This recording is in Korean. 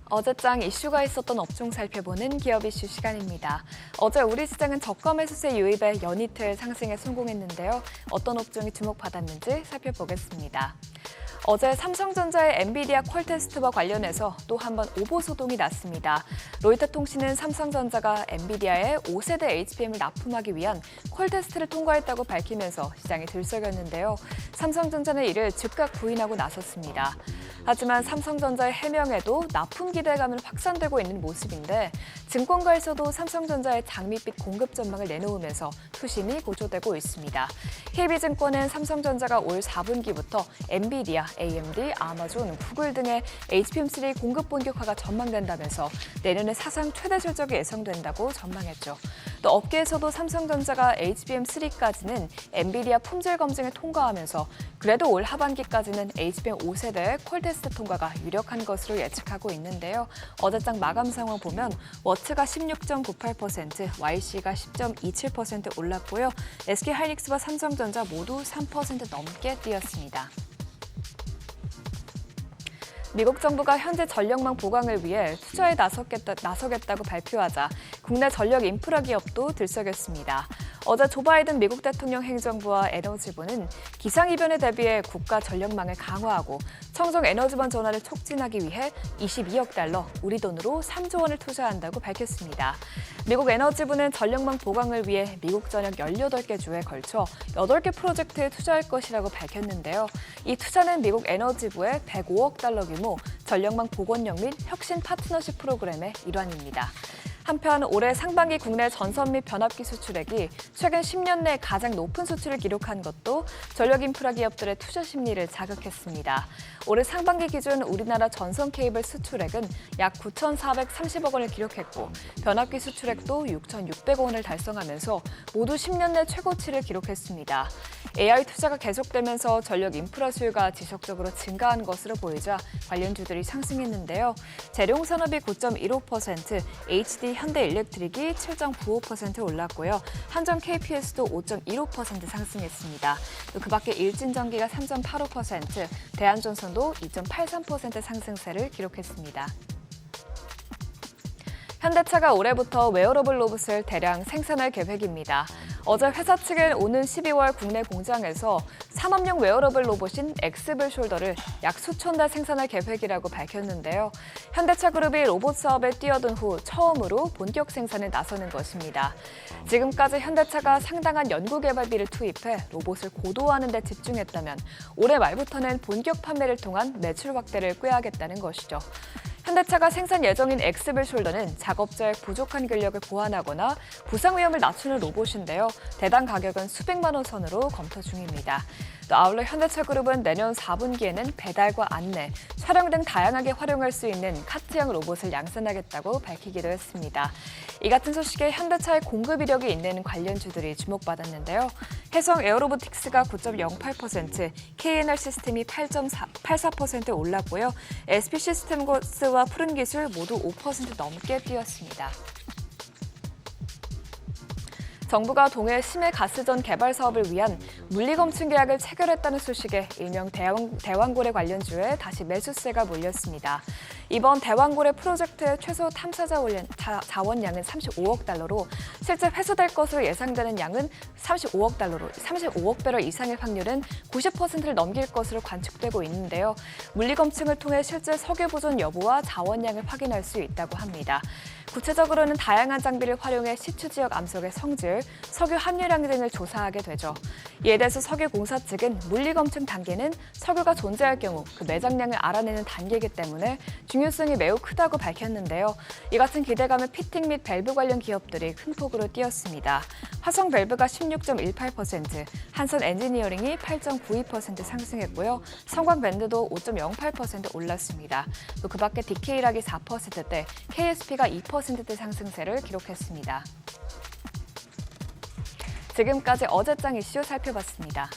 어제장 이슈가 있었던 업종 살펴보는 기업 이슈 시간입니다. 어제 우리 시장은 저가 매수세 유입에 연이틀 상승에 성공했는데요. 어떤 업종이 주목받았는지 살펴보겠습니다. 어제 삼성전자의 엔비디아 퀄테스트와 관련해서 또 한 번 오보 소동이 났습니다. 로이터 통신은 삼성전자가 엔비디아의 5세대 HBM을 납품하기 위한 퀄테스트를 통과했다고 밝히면서 시장이 들썩였는데요. 삼성전자는 이를 즉각 부인하고 나섰습니다. 하지만 삼성전자의 해명에도 납품 기대감은 확산되고 있는 모습인데 증권가에서도 삼성전자의 장밋빛 공급 전망을 내놓으면서 투심이 고조되고 있습니다. KB증권은 삼성전자가 올 4분기부터 엔비디아, AMD, 아마존, 구글 등의 HBM3 공급 본격화가 전망된다면서 내년에 사상 최대 실적이 예상된다고 전망했죠. 또 업계에서도 삼성전자가 HBM3까지는 엔비디아 품질 검증을 통과하면서 그래도 올 하반기까지는 HBM 5세대의 퀄테스트 통과가 유력한 것으로 예측하고 있는데요. 어제장 마감 상황 보면 워츠가 16.98%, YC가 10.27% 올랐고요. SK하이닉스와 삼성전자 모두 3% 넘게 뛰었습니다. 미국 정부가 현재 전력망 보강을 위해 투자에 나서겠다고 발표하자 국내 전력 인프라 기업도 들썩였습니다. 어제 조 바이든 미국 대통령 행정부와 에너지부는 기상이변에 대비해 국가 전력망을 강화하고 청정 에너지망 전환을 촉진하기 위해 22억 달러, 우리 돈으로 3조 원을 투자한다고 밝혔습니다. 미국 에너지부는 전력망 보강을 위해 미국 전역 18개 주에 걸쳐 8개 프로젝트에 투자할 것이라고 밝혔는데요. 이 투자는 미국 에너지부의 105억 달러 규모 전력망 복원력 및 혁신 파트너십 프로그램의 일환입니다. 한편 올해 상반기 국내 전선 및 변압기 수출액이 최근 10년 내 가장 높은 수출을 기록한 것도 전력 인프라 기업들의 투자 심리를 자극했습니다. 올해 상반기 기준 우리나라 전선 케이블 수출액은 약 9,430억 원을 기록했고 변압기 수출액도 6,600억 원을 달성하면서 모두 10년 내 최고치를 기록했습니다. AI 투자가 계속되면서 전력 인프라 수요가 지속적으로 증가한 것으로 보이자 관련주들이 상승했는데요. 재룡산업이 9.15%, HD 현대일렉트릭이 7.95% 올랐고요. 한전 KPS도 5.15% 상승했습니다. 또 그 밖에 일진전기가 3.85%, 대한전선도 2.83% 상승세를 기록했습니다. 현대차가 올해부터 웨어러블 로봇을 대량 생산할 계획입니다. 어제 회사 측은 오는 12월 국내 공장에서 산업용 웨어러블 로봇인 엑스블 숄더를 약 수천 달 생산할 계획이라고 밝혔는데요. 현대차 그룹이 로봇 사업에 뛰어든 후 처음으로 본격 생산에 나서는 것입니다. 지금까지 현대차가 상당한 연구개발비를 투입해 로봇을 고도화하는 데 집중했다면 올해 말부터는 본격 판매를 통한 매출 확대를 꾀하겠다는 것이죠. 현대차가 생산 예정인 엑스블 숄더는 작업자의 부족한 근력을 보완하거나 부상 위험을 낮추는 로봇인데요. 대당 가격은 수백만 원 선으로 검토 중입니다. 또 아울러 현대차 그룹은 내년 4분기에는 배달과 안내, 촬영 등 다양하게 활용할 수 있는 카트형 로봇을 양산하겠다고 밝히기도 했습니다. 이 같은 소식에 현대차의 공급 이력이 있는 관련주들이 주목받았는데요. 해성 에어로보틱스가 9.08%, KNR 시스템이 8.84% 올랐고요. SP시스템스와 푸른기술 모두 5% 넘게 뛰었습니다. 정부가 동해 심해 가스전 개발 사업을 위한 물리검증 계약을 체결했다는 소식에 일명 대왕고래 관련주에 다시 매수세가 몰렸습니다. 이번 대왕고래 프로젝트의 최소 탐사 자원량은 35억 달러로 실제 회수될 것으로 예상되는 양은 35억 배럴 이상의 확률은 90%를 넘길 것으로 관측되고 있는데요. 물리검증을 통해 실제 석유 보존 여부와 자원량을 확인할 수 있다고 합니다. 구체적으로는 다양한 장비를 활용해 시추 지역 암석의 성질, 석유 함유량 등을 조사하게 되죠. 이에 대해서 석유공사 측은 물리검증 단계는 석유가 존재할 경우 그 매장량을 알아내는 단계이기 때문에 중요성이 매우 크다고 밝혔는데요. 이 같은 기대감을 피팅 및 밸브 관련 기업들이 큰 폭으로 띄었습니다. 화성 밸브가 16.18%, 한선 엔지니어링이 8.92% 상승했고요. 성광밴드도 5.08% 올랐습니다. 또 그 밖에 DK락이 4%대, KSP가 2%대 상승세를 기록했습니다. 지금까지 어제장 이슈 살펴봤습니다.